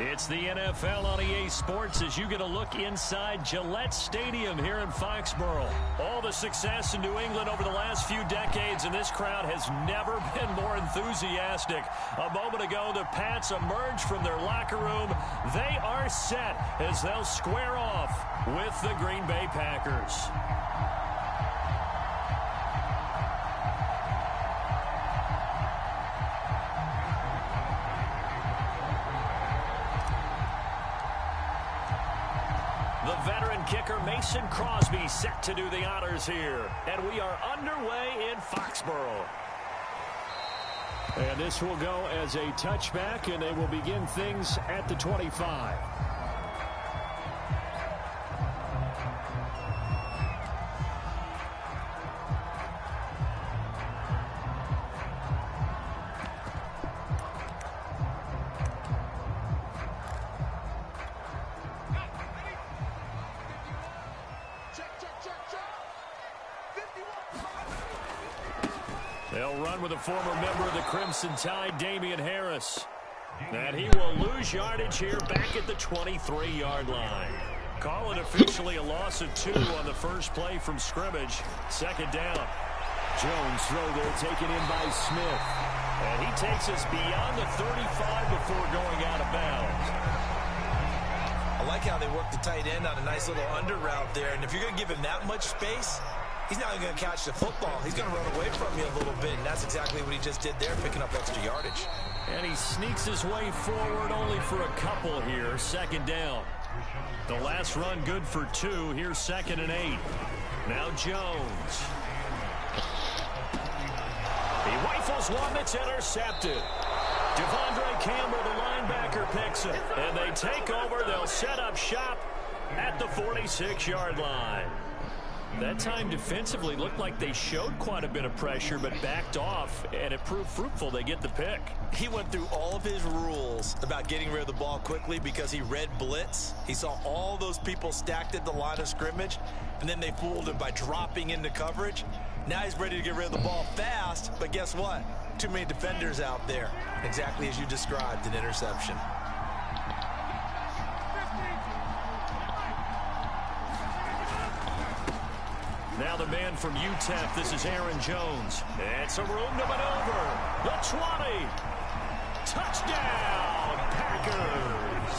It's the NFL on EA Sports as you get a look inside Gillette Stadium here in Foxborough. All the success in New England over the last few decades, and this crowd has never been more enthusiastic. A moment ago, the Pats emerged from their locker room. They are set as they'll square off with the Green Bay Packers. The veteran kicker Mason Crosby set to do the honors here. And we are underway in Foxborough. And this will go as a touchback, and they will begin things at the 25. They'll run with a former member of the Crimson Tide, Damian Harris. And he will lose yardage here back at the 23-yard line. Call it officially a loss of 2 on the first play from scrimmage. Second down. Jones throw there taken in by Smith. And he takes us beyond the 35 before going out of bounds. I like how they work the tight end on a nice little under route there. And if you're going to give him that much space, he's not even going to catch the football. He's going to run away from you a little bit, and that's exactly what he just did there, picking up extra yardage. And he sneaks his way forward only for a couple here. Second down. The last run good for 2. Here's 2nd and 8. Now Jones. He rifles one that's intercepted. Devondre Campbell, the linebacker, picks it. And they take over. They'll set up shop at the 46-yard line. That time defensively looked like they showed quite a bit of pressure but backed off, and it proved fruitful. They get the pick. He went through all of his rules about getting rid of the ball quickly because he read blitz. He saw all those people stacked at the line of scrimmage, and then they fooled him by dropping into coverage. Now he's ready to get rid of the ball fast, but guess what? Too many defenders out there. Exactly as you described, an interception. Now the man from UTEP, this is Aaron Jones. It's a room to maneuver. The 20. Touchdown, Packers.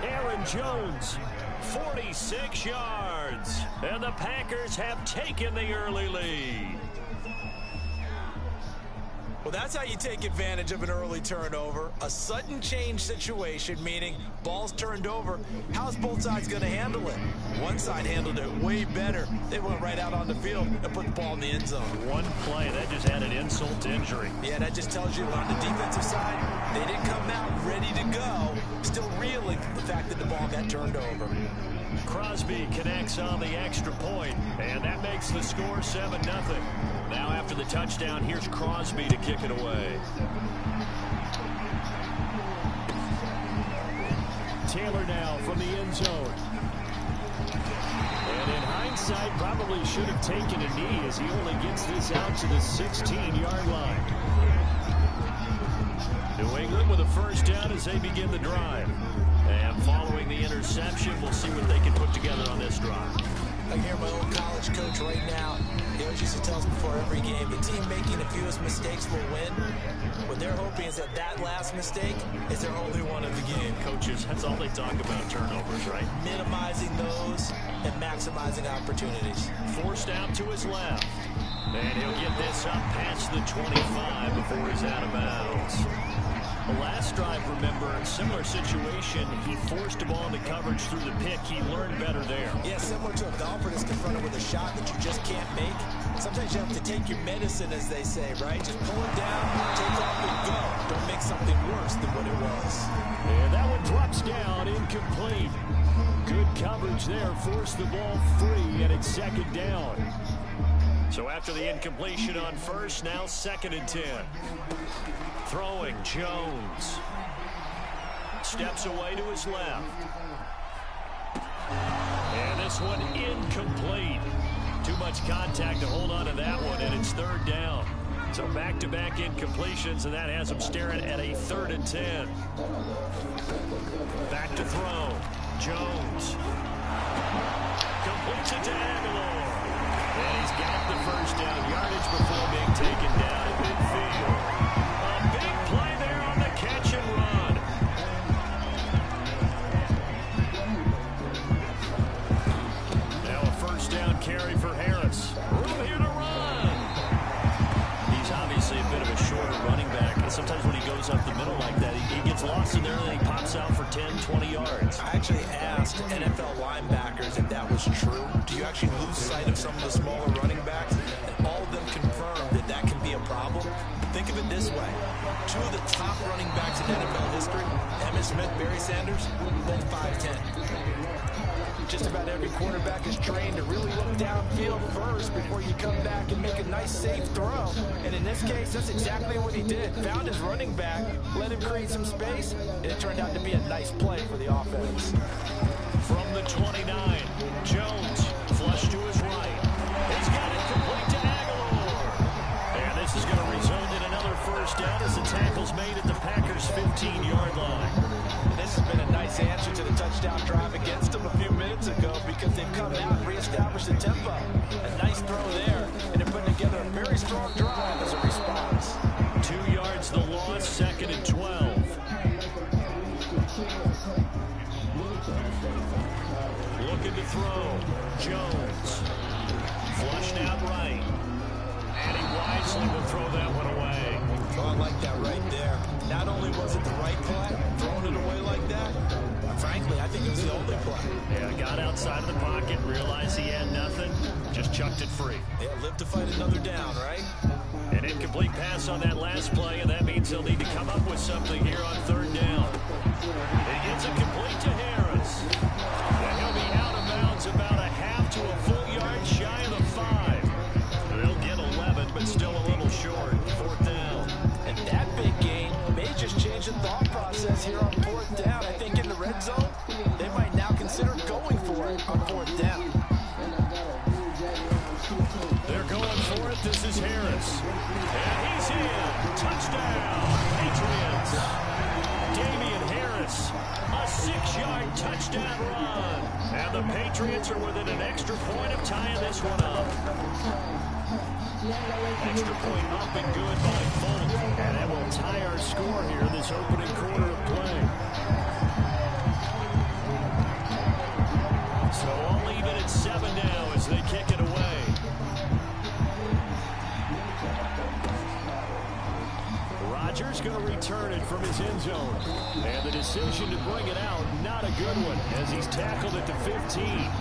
Aaron Jones, 46 yards. And the Packers have taken the early lead. Well, that's how you take advantage of an early turnover. A sudden change situation, meaning ball's turned over. How's both sides going to handle it? One side handled it way better. They went right out on the field and put the ball in the end zone. One play, that just added insult to injury. Yeah, that just tells you on the defensive side, they didn't come out ready to go, still reeling from the fact that the ball got turned over. Crosby connects on the extra point, and that makes the score 7-0. Now after the touchdown, here's Crosby to kick it away. Taylor now from the end zone. And in hindsight, probably should have taken a knee as he only gets this out to the 16-yard line. New England with a first down as they begin the drive. And following the interception, we'll see what they can put together on this drive. I hear my old college coach right now. He always used to tell us before every game, the team making the fewest mistakes will win. What they're hoping is that last mistake is their only one of the game. Coaches, that's all they talk about, turnovers, right? Minimizing those and maximizing opportunities. Forced out to his left. And he'll get this up past the 25 before he's out of bounds. The last drive, remember, similar situation. He forced the ball into coverage through the pick. He learned better there. Yeah, similar to a golfer that's confronted with a shot that you just can't make. Sometimes you have to take your medicine, as they say, right? Just pull it down, take off, and go. Don't make something worse than what it was. And that one drops down, incomplete. Good coverage there, forced the ball free, and it's 2nd down. So after the incompletion on first, now 2nd and 10. Throwing, Jones. Steps away to his left. And this one incomplete. Too much contact to hold on to that one, and it's 3rd down. So back-to-back incompletions, and that has them staring at a 3rd and 10. Back to throw. Jones. Completes it to Aguilar. And he's got the first down yardage before being taken down at midfield. A big play there on the catch and run. Now a first down carry for Harris. Room here to run. He's obviously a bit of a shorter running back. And sometimes when he goes up the middle like that, he gets lost in there and then he pops out for 10, 20 yards. I actually asked NFL linebackers if that was true. Do you actually lose sight of some of the smaller running backs? And all of them confirmed that that can be a problem. Think of it this way. 2 of the top running backs in NFL history, Emmitt Smith, Barry Sanders, both 5'10". Just about every quarterback is trained to really look downfield first before you come back and make a nice, safe throw. And in this case, that's exactly what he did. Found his running back, let him create some space, and it turned out to be a nice play for the offense. From the 29, Jones, flush to his right. He's got it complete to Aguilar. And this is going to result in another first down as the tackle's made at the Packers' 15-yard line. And this has been a nice answer to the touchdown drive against them a few minutes ago because they've come out and reestablished the tempo. A nice throw there, and they're putting together a very strong drive as a response. 2 yards the loss, 2nd and 12. Looking to throw. Jones. Flushed out right. And he wisely will throw that one away. Oh, I like that right there. Not only was it the right play, throwing it away like that, frankly, I think it was the only play. Yeah, got outside of the pocket, realized he had nothing, just chucked it free. Yeah, live to fight another down, right? An incomplete pass on that last play, and that means he'll need to come up with something here on 3rd down. He gets it complete to Harris. And he'll be out of bounds about a half to a full yard shy of the 5. They'll get 11, but still a little short. 4th down. And that big gain may just change the thought process here on 4th down. I think in the red zone, they might now consider going for it on 4th down. They're going for it. This is Harris. And he's in. Touchdown, Patriots. Damian Harris, a 6-yard touchdown run. And the Patriots are within an extra point of tying this one up. Extra point up and good by Fulton. And that will tie our score here this opening quarter of play. So all even at 7 now as they kick it away. Rodgers going to return it from his end zone. And the decision to bring it out, not a good one, as he's tackled at the 15.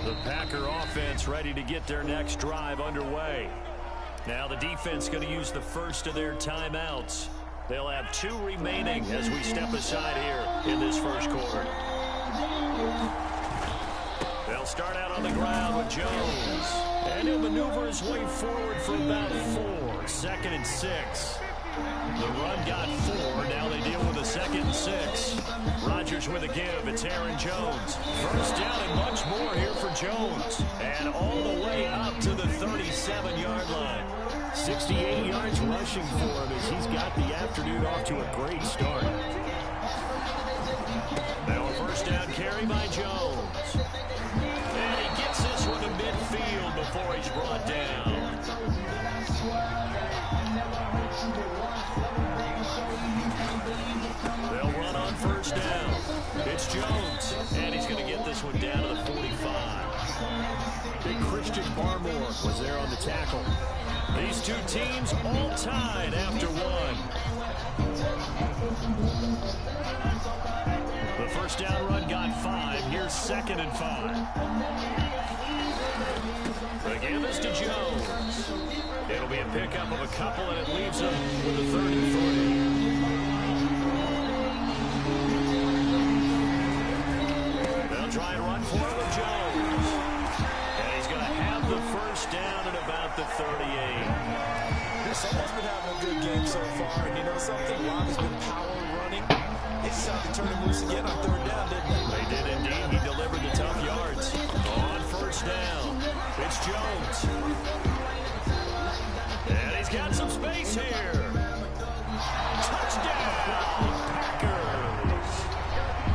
The Packer offense ready to get their next drive underway. Now the defense going to use the first of their timeouts. They'll have 2 remaining as we step aside here in this first quarter. They'll start out on the ground with Jones. And he'll maneuver his way forward for about 4. 2nd and 6. The run got 4. Now they deal with a 2nd and 6. Rodgers with a give. It's Aaron Jones. First down and much more here for Jones. And all the way up to the 37-yard line. 68 yards rushing for him as he's got the afternoon off to a great start. Now a first down carry by Jones. And he gets this one to midfield before he's brought down. They'll run on first down. It's Jones, and he's going to get this one down to the 45. Big Christian Barmore was there on the tackle. These two teams all tied after 1. The first down run got 5. Here's 2nd and 5. The give is to Jones. It'll be a pickup of a couple, and it leaves him with a 3rd and 3. They'll try and run for it with Jones. And he's going to have the first down at about the 38. so far. And you know something? Rock has been power running. They decided to turn him loose again on third down, didn't they? They did indeed. He delivered the tough yards. On first down, it's Jones. And he's got some space here. Touchdown, Packers.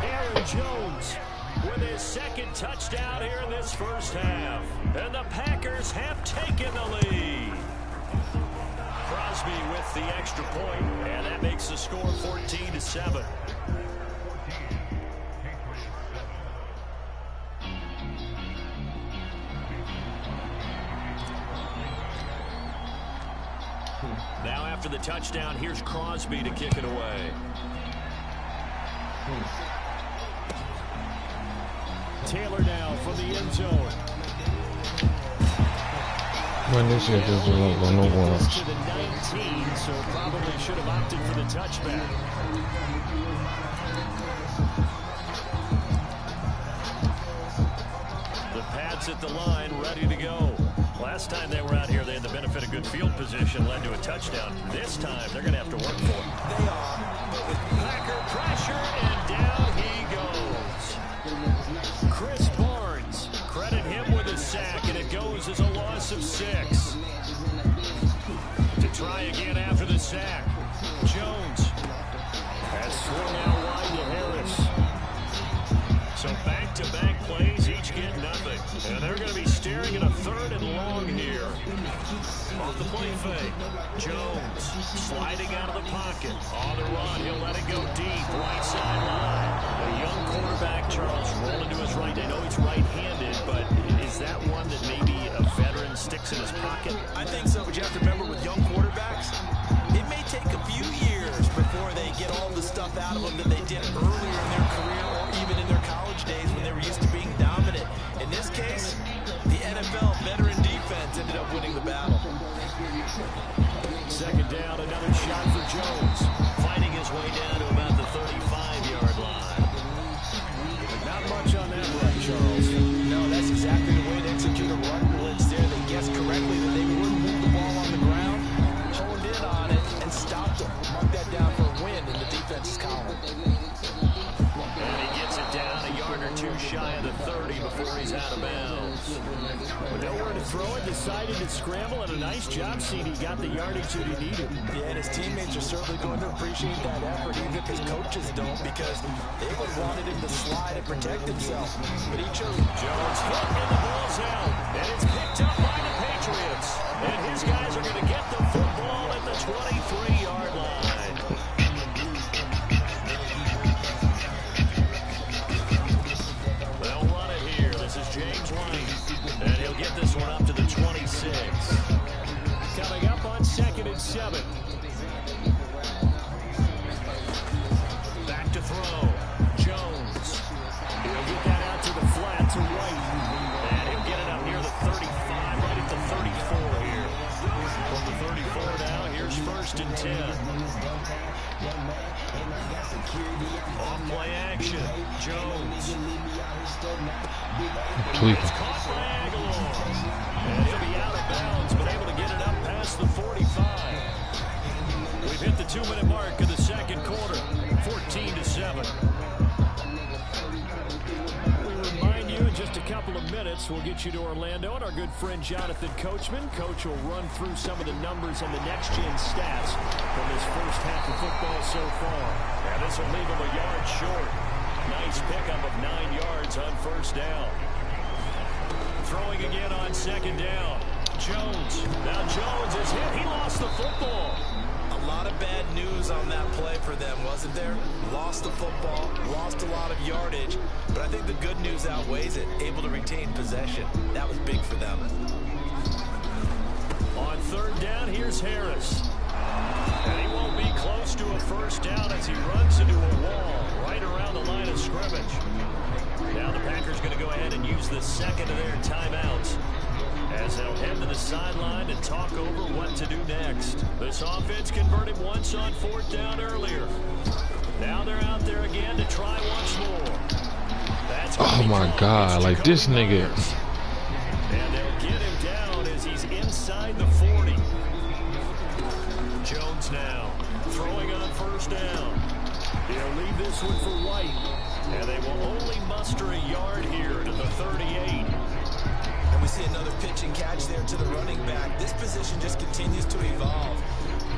Aaron Jones with his second touchdown here in this first half. And the Packers have taken the lead. Crosby with the extra point, and that makes the score 14-7. Now after the touchdown, here's Crosby to kick it away. Taylor now from the end zone. Man, this shit just won't go nowhere. To the 19, so probably should have opted for the touchback. The Pats at the line, ready to go. Last time they were out here, they had the benefit of good field position, led to a touchdown. This time, they're going to have to work for it. They are. Packer pressure, and down he goes. Chris Barnes, credit him with a sack, and it goes as a loss of 6. To try again after the sack, Jones has swung out wide to Harris. So back-to-back plays, each get nothing. And they're going to be staring at a third and long here. Off the play fake, Jones sliding out of the pocket. On the run, he'll let it go deep, right sideline. A young quarterback, Charles, rolling to his right. I know he's right-handed, but is that one that maybe a veteran sticks in his pocket? I think so, but you have to remember with young quarterbacks, it may take a few years before they get all the stuff out of them that they did earlier in their career or even in their college days when they were used to being dominant. In this case, the NFL veteran defense ended up winning the battle. Second down, another shot for Jones. Finding his way down to about the 35-yard line. Not much on that run, Charles. No, that's exactly the way to execute a run blitz there. They guessed correctly that they wouldn't move the ball on the ground, honed in on it, and stopped them. Mark that down for a win in the defense's column. And he gets it down a yard or two shy of the 30 before he's out of bounds. With nowhere to throw it, decided to scramble, and a nice job, CD. Got the yardage that he needed. Yeah, and his teammates are certainly going to appreciate that effort, even if his coaches don't, because they would have wanted him to slide and protect himself. But he chose. Jones hit, and the ball's out. And it's picked up by the Patriots. And his guys are going to get the football at the 23-yard line. They'll run it here. This is James White. And he'll get this one up to the 26. Coming up on 2nd and 7. Back to throw. Jones. He'll get that out to the flat to White. And he'll get it up near the 35, right at the 34 here. From the 34 now, here's 1st and 10. Off play action. Jones. It's caught by Aguilar. And he'll be out of bounds, but able to get it up past the 45. We've hit the 2-minute mark of the second quarter. 14-7. We remind you in just a couple of minutes, we'll get you to Orlando and our good friend Jonathan Coachman. Coach will run through some of the numbers and the next-gen stats from this first half of football so far. And this will leave him a yard short. Nice pickup of 9 yards on first down. Throwing again on 2nd down. Jones. Now Jones is hit. He lost the football. A lot of bad news on that play for them, wasn't there? Lost the football, lost a lot of yardage, but I think the good news outweighs it. Able to retain possession. That was big for them. On 3rd down, here's Harris. And he won't be close to a first down as he runs into a wall right around the line of scrimmage. Now the Packers going to go ahead and use the second of their timeouts as they'll head to the sideline and talk over what to do next. This offense converted once on 4th down earlier. Now they're out there again to try once more. That's Oh my God, like this nigga. And they'll get him down as he's inside the 40. Jones now. leave this one for White. And they will only muster a yard here to the 38. And we see another pitch and catch there to the running back. This position just continues to evolve.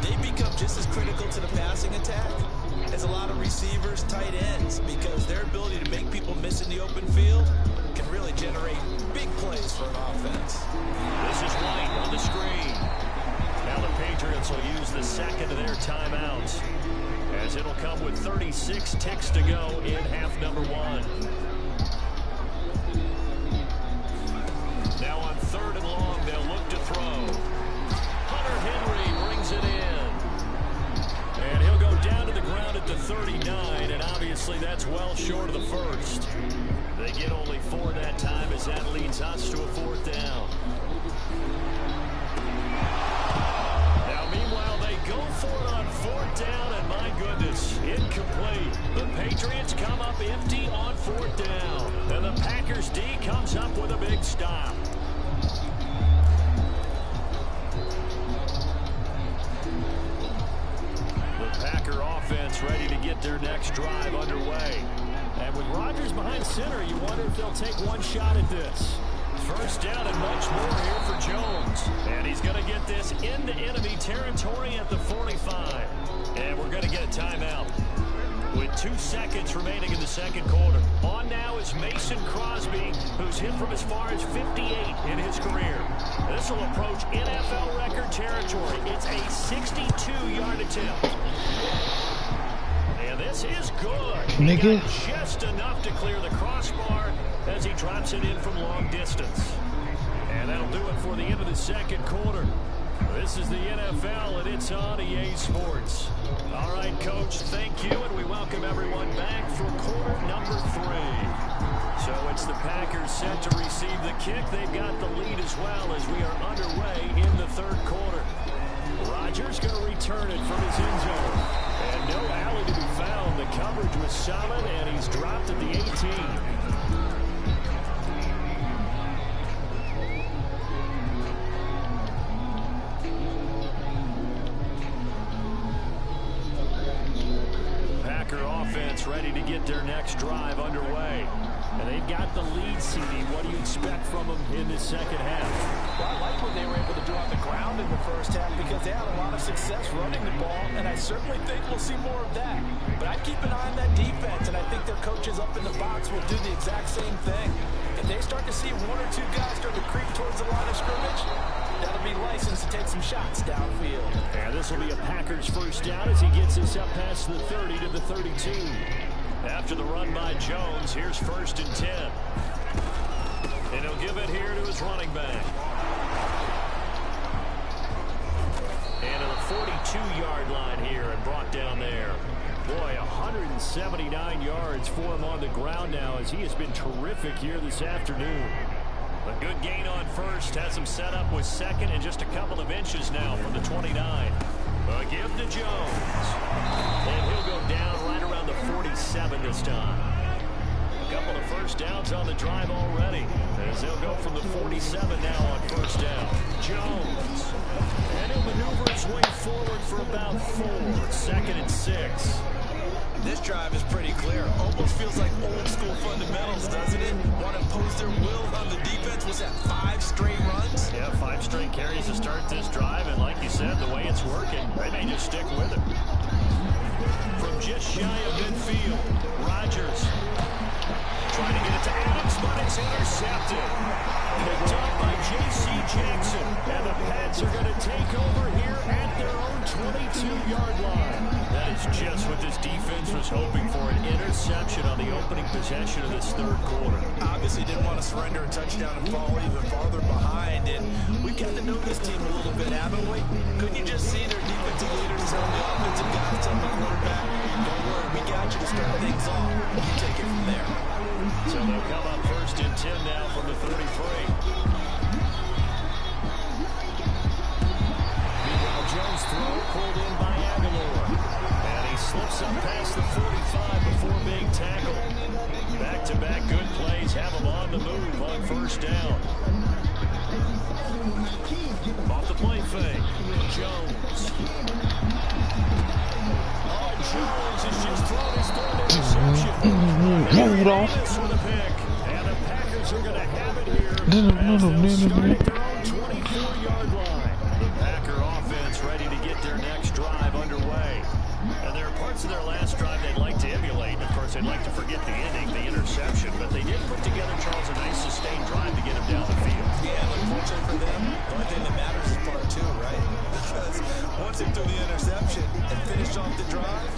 They become just as critical to the passing attack as a lot of receivers, tight ends, because their ability to make people miss in the open field can really generate big plays for an offense. This is White on the screen. Now the Patriots will use the second of their timeouts, as it'll come with 36 ticks to go in half number one. Now on 3rd and long, they'll look to throw. Hunter Henry brings it in. And he'll go down to the ground at the 39, and obviously that's well short of the first. They get only 4 that time, as that leads us to a 4th down. Now, meanwhile, they go for it on 4th down, and my goodness, incomplete. The Patriots come up empty on 4th down, and the Packers D comes up with a big stop. The Packer offense ready to get their next drive underway. And with Rodgers behind center, you wonder if they'll take one shot at this. 1st down and much more here for Jones. And he's going to get this into enemy territory at the 45. And we're going to get a timeout with 2 seconds remaining in the second quarter. On now is Mason Crosby, who's hit from as far as 58 in his career. This will approach NFL record territory. It's a 62-yard attempt. And this is good. Nigga. Just enough to clear the crossbar as he drops it in from long distance. And that'll do it for the end of the second quarter. This is the NFL, and it's on EA Sports. All right, Coach, thank you, and we welcome everyone back for quarter number 3. So it's the Packers set to receive the kick. They've got the lead as well as we are underway in the 3rd quarter. Rodgers going to return it from his end zone. And no alley to be found. The coverage was solid, and he's dropped at the 18. Packer offense ready to get their next drive underway. And they've got the lead, CD. What do you expect from them in this second half? Well, I like what they were able to do on the ground in the first half because they had a lot of success running the ball, and I certainly think we'll see more of that. But I'd keep an eye on that defense, and I think their coaches up in the box will do the exact same thing. If they start to see 1 or 2 guys start to creep towards the line of scrimmage, that'll be licensed to take some shots downfield. And this will be a Packers 1st down as he gets this up past the 30 to the 32. After the run by Jones, here's 1st and 10. And he'll give it here to his running back. And to the 42-yard line here and brought down there. Boy, 179 yards for him on the ground now as he has been terrific here this afternoon. A good gain on 1st has him set up with 2nd and just a couple of inches now from the 29. A give to Jones. And he'll go down right around the 47 this time. A couple of 1st downs on the drive already, as they'll go from the 47 now on 1st down. Jones. And he'll maneuver his way forward for about 4. 2nd and 6. This drive is pretty clear. Almost feels like old school fundamentals, doesn't it? Want to impose their will on the defense. Was that 5 straight runs? Yeah, 5 straight carries to start this drive, and like you said, the way it's working, they may just stick with it. From just shy of midfield, Rodgers trying to get it to Adams, but it's intercepted. Picked up by J.C. Jackson, and the Pats are going to take over here at their own 22-yard line. That is just what this defense was hoping for, an interception on the opening possession of this 3rd quarter. Obviously didn't want to surrender a touchdown and fall even farther behind, and we've got to know this team a little bit, haven't we? Couldn't you just see their defensive leaders telling the offensive guys, telling the quarterback, don't worry, we got you to start things off. You take it from there. So they'll come up 1st and 10 now from the 33. Meanwhile, Jones throw pulled in by Aguilar. And he slips up past the 45 before being tackled. Back-to-back good plays have him on the move on 1st down. Off the play fake. Jones. Oh, Jones has just thrown his third interception. Rudolph. For the pick. And the Packers are going to have it here as they'll start at their own 24-yard line. The Packer offense ready to get their next drive underway. And there are parts of their last drive they'd like to emulate. Of course, they'd like to forget the ending, the interception, but they did put together, Charles, a nice sustained drive to get him down the field. Yeah, unfortunately for them, the only thing that matters is part two, right? Because once they threw the interception and finished off the drive,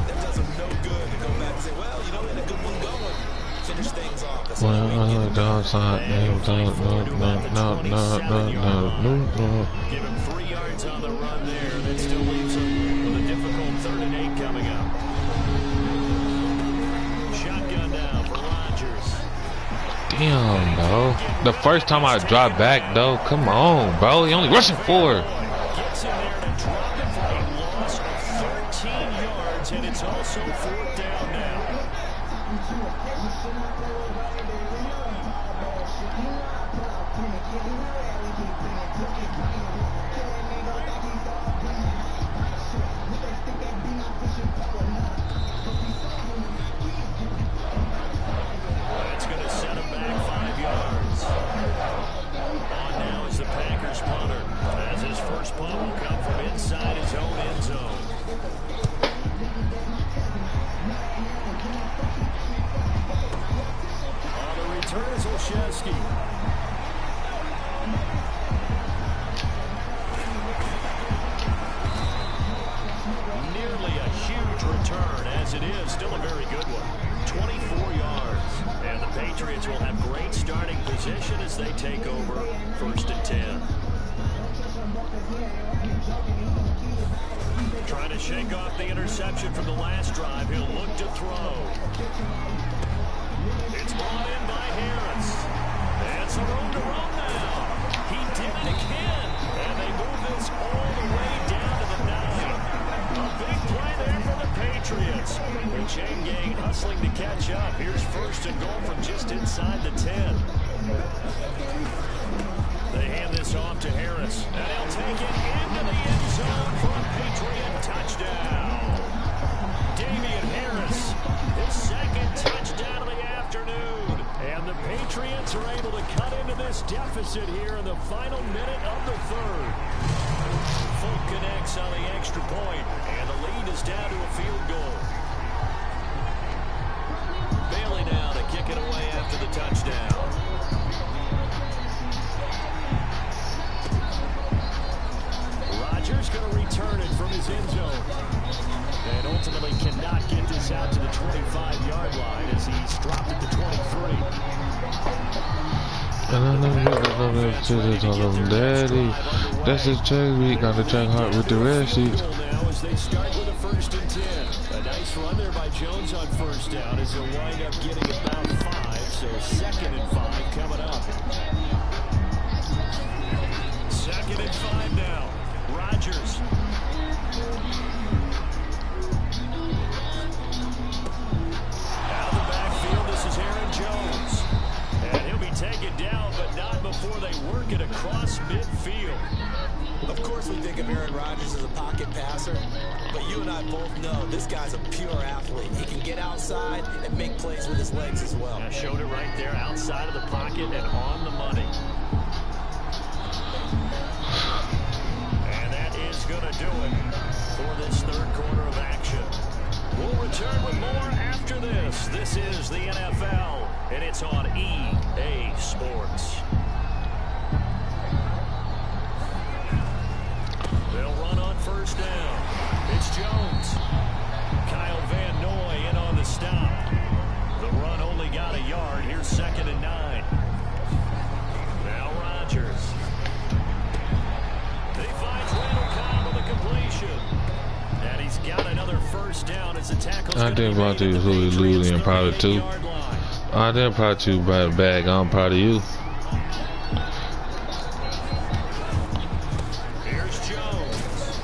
that does them no good to go back and say, well, you know, we had a good one going. Finish things off. That's Well, all we get. no. Give him 3 yards on the run there. That still leaves him with a difficult 3rd and 8 coming up. Shotgun now for Rodgers. Damn, bro. The first time I dropped back, though. Come on, bro. He only rushing 4. Gets in there to drop it for a loss of 13 yards, and it's also 4th down now. That's going to set him back 5 yards. On now is the Packers punter, as his first punt will come from inside his own end zone. On the return is Olszewski. Nearly a huge return, as it is still a very good one. 24 yards. And the Patriots will have great starting position as they take over 1st and 10. Trying to shake off the interception from the last drive. He'll look to throw. It's brought in by Harris. And some room to run now. He did it again. And they move this all the way down to the 9. A big play there for the Patriots. The chain gang hustling to catch up. Here's 1st and goal from just inside the 10. They hand this off to Harris. And he'll take it into the end zone for a Patriot touchdown. Damian Harris, his 2nd touchdown of the afternoon. And the Patriots are able to cut into this deficit here in the final minute of the 3rd. Folk connects on the extra point, and the lead is down to a field goal. Bailey now to kick it away after the touchdown. Rodgers going to return it from his end zone. And ultimately cannot get this out to the 25-yard line as he's dropped it to 23. Daddy, that's his check. We got to check hard with the rest. Now as they start with a 1st and 10. A nice run there by Jones on 1st down as he'll wind up getting about 5. So 2nd and 5 coming up. 2nd and 5 now. Rodgers. Out of the backfield, this is Aaron Jones. And he'll be taken down, but not before they work it across midfield. Of course we think of Aaron Rodgers as a pocket passer, but you and I both know this guy's a pure athlete. He can get outside and make plays with his legs as well. I showed it right there, outside of the pocket and on the money. And that is going to do it for this 3rd quarter of action. We'll return with more after this. This is the NFL, and it's on EA Sports. They'll run on 1st down. It's Jones. Kyle Van Noy in on the stop. The run only got a yard. Here's 2nd and 9. Now Rodgers. He finds Randall Cobb with a completion. And he's got another 1st down as the tackle's I didn't want to lose and proud of 2. I didn't proud to by the bag. I'm proud of you. Here's Jones.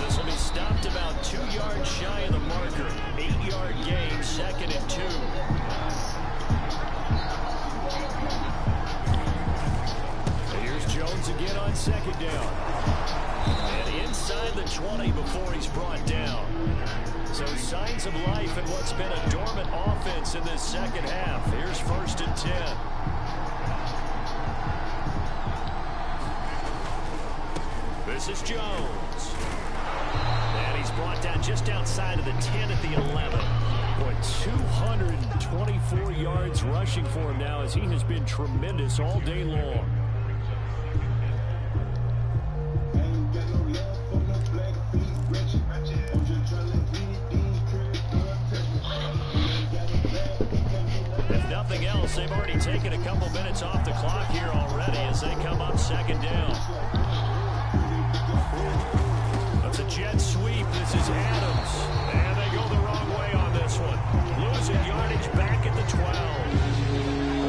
This will be stopped about 2 yards shy of the marker. 8-yard gain, 2nd and 2. second down. And inside the 20 before he's brought down. So signs of life in what's been a dormant offense in this second half. Here's 1st and 10. This is Jones. And he's brought down just outside of the 10 at the 11. Boy, 224 yards rushing for him now as he has been tremendous all day long. If nothing else, they've already taken a couple minutes off the clock here already as they come up second down. That's a jet sweep. This is Adams. And they go the wrong way on this one. Losing yardage back at the 12.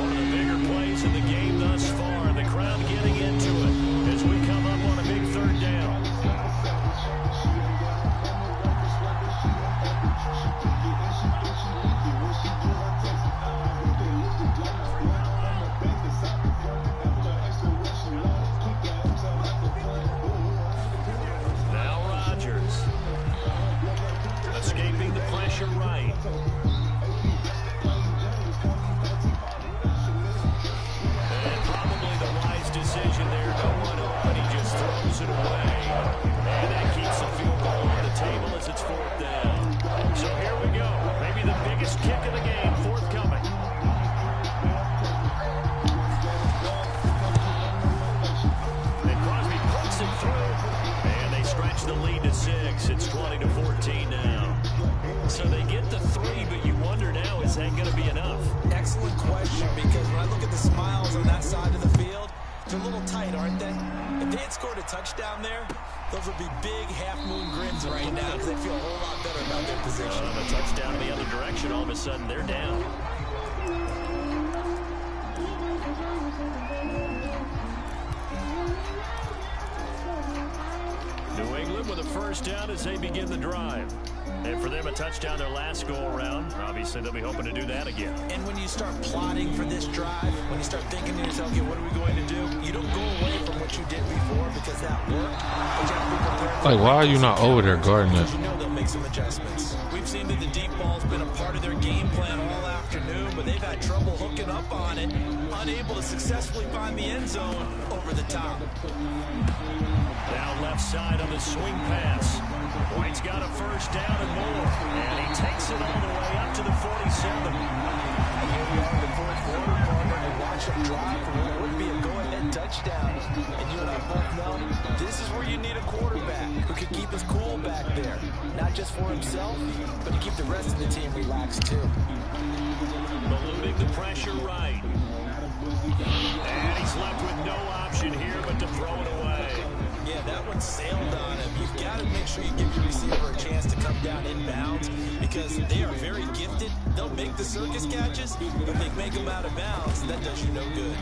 One of the bigger plays in the game thus far. The crowd getting into it as we come up on a big 3rd down. Right. And probably the wise decision there. No one open. He just throws it away. And that keeps the field goal on the table as it's 4th down. So here we go. Maybe the biggest kick of the game forthcoming. And Crosby puts it through. And they stretch the lead to 6. It's 20-14 now. So they get the 3, but you wonder now, is that going to be enough? Excellent question, because when I look at the smiles on that side of the field, they're a little tight, aren't they? If they had scored a touchdown there, those would be big half-moon grins right now because they feel a whole lot better about their position. A touchdown in the other direction, all of a sudden they're down. New England with a 1st down as they begin the drive. And for them, a touchdown their last go-around. Obviously, they'll be hoping to do that again. And when you start plotting for this drive, when you start thinking to yourself, okay, what are we going to do? You don't go away from what you did before because that worked. But you have to be prepared. Like, why are you not over there guarding it? You know they'll make some adjustments. We've seen that the deep ball's been a part of their game plan all afternoon, but they've had trouble hooking up on it, unable to successfully find the end zone over the top. Down left side on the swing pass. White's got a 1st down and more. And he takes it all the way up to the 47. And here we are in the 4th quarter, partner, and watch them drive for what would be a go-ahead touchdown. And you and I both know this is where you need a quarterback who can keep his cool back there. Not just for himself, but to keep the rest of the team relaxed too. Eluding the pressure right. And he's left with no option here but to throw it away. Yeah, that one sailed on him. You've got to make sure you give your receiver a chance to come down inbounds because they are very gifted. They'll make the circus catches, but if they make them out of bounds, that does you no good.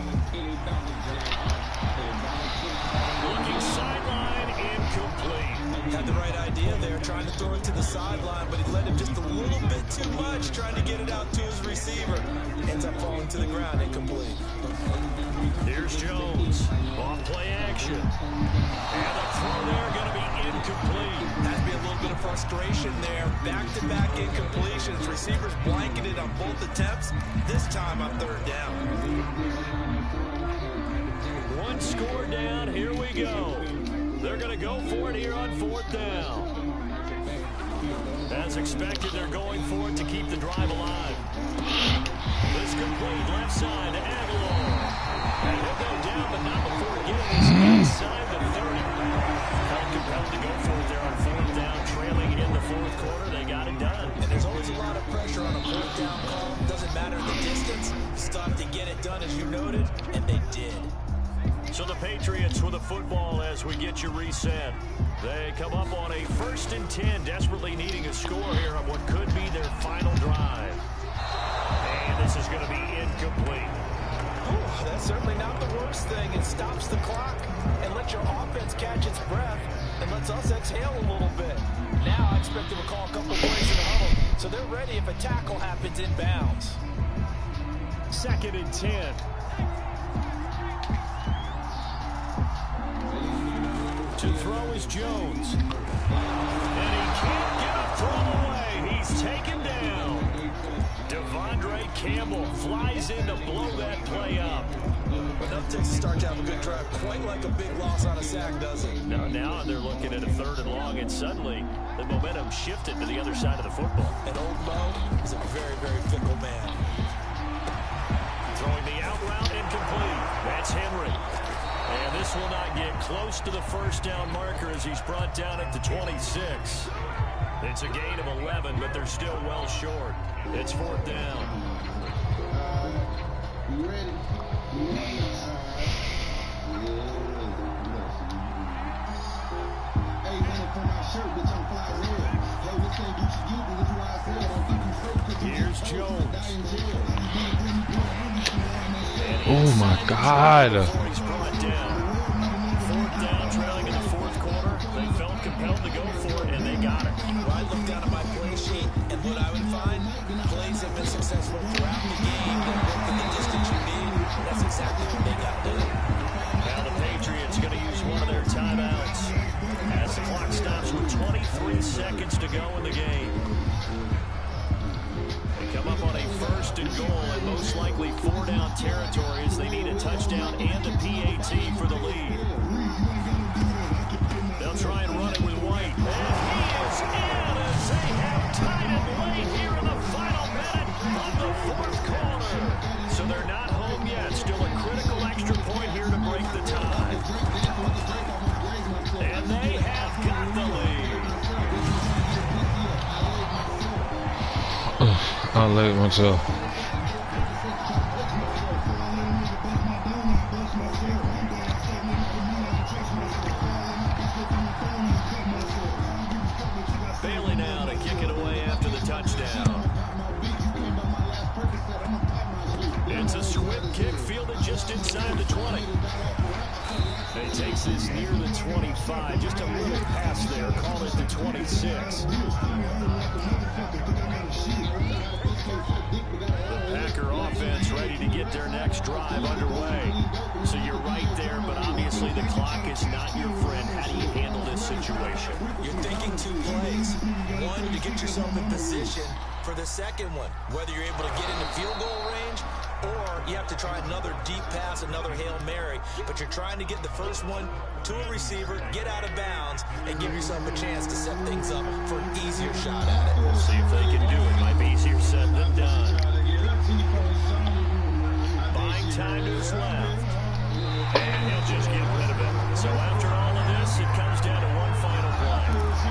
Looking sideline, incomplete. Had the right idea there, trying to throw it to the sideline, but he led him just a little bit too much, trying to get it out to his receiver. Ends up falling to the ground, incomplete. Here's Jones. Off play action. And the throw there going to be incomplete. Has to be a little bit of frustration there. Back-to-back incompletions. Receivers blanketed on both attempts. This time on 3rd down. One score down. Here we go. They're going to go for it here on 4th down. As expected, they're going for it to keep the drive alive. This complete left side to Aguilar. And he'll go down, but not before getting his inside the 30. Felt compelled to go for it there on 4th down, trailing in the 4th quarter. They got it done. And there's always a lot of pressure on a 4th down call. Doesn't matter the distance. Stuff to get it done, as you noted, and they did. So the Patriots with the football as we get you reset. They come up on a 1st and 10, desperately needing a score here on what could be their final drive. And this is going to be incomplete. Ooh, that's certainly not the worst thing. It stops the clock and lets your offense catch its breath and lets us exhale a little bit. Now I expect them to call a couple plays in the huddle, so they're ready if a tackle happens inbounds. 2nd and 10. To throw is Jones. And he can't get a throw away. He's taken down. Devondre Campbell flies in to blow that play up. Enough to start to have a good drive. Quite like a big loss on a sack, does it? Now they're looking at a 3rd and long, and suddenly the momentum shifted to the other side of the football. And old Mo is a very, very fickle man. Throwing the out route incomplete. That's Henry. And this will not get close to the first down marker as he's brought down at the 26. It's a gain of 11, but they're still well short. It's 4th down. You ready? Hey, man, for my shirt, bitch, I'm fly as hell. Hey, this ain't Gucci Gucci, this is why I said, don't think you straight, cause here's Jones. Oh my God. He's brought down. 4th down, trailing in the 4th quarter. They felt compelled to go for it, and they got it. Well, I look down at my play sheet, and what I would find, plays have been successful throughout the game that work in the distance you need. That's exactly what they got done. Now the Patriots going to use one of their timeouts as the clock stops with 23 seconds to go in the game. They come up on a 1st and goal and most likely 4-down territory as they need a touchdown and a PAT for the lead. They'll try and run it with White. And he is in as they have tied it late here in the final minute of the 4th quarter. So they're not home yet. Still a critical extra point here to break the tie. And they have got the lead. I let myself. Bailey now to kick it away after the touchdown. It's a squib kick fielded just inside the 20. And he takes this near the 25. Just a little pass there. Call it the 26. The Packer offense ready to get their next drive underway. So you're right there, but obviously the clock is not your friend. How do you handle this situation? You're thinking 2 plays. One, to get yourself in position for the second one, whether you're able to get into field goal range or you have to try another deep pass, another Hail Mary, but you're trying to get the first one to a receiver, get out of bounds, and give yourself a chance to set things up for an easier shot at it. We'll see if they can do it. Might be easier said than done. Buying time to his left. And he'll just get rid of it. So after all of this, it comes down to one final play.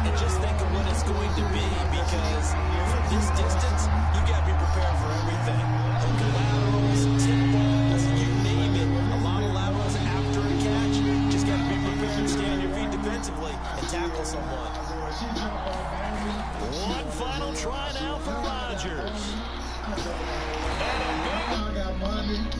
And just think of what it's going to be, because from this distance, you got to be prepared for everything. Hook laterals, tip balls, you name it. A lot of laterals after a catch. Just got to be prepared to stay on your feet defensively and tackle someone. One final try now for Rodgers. And a big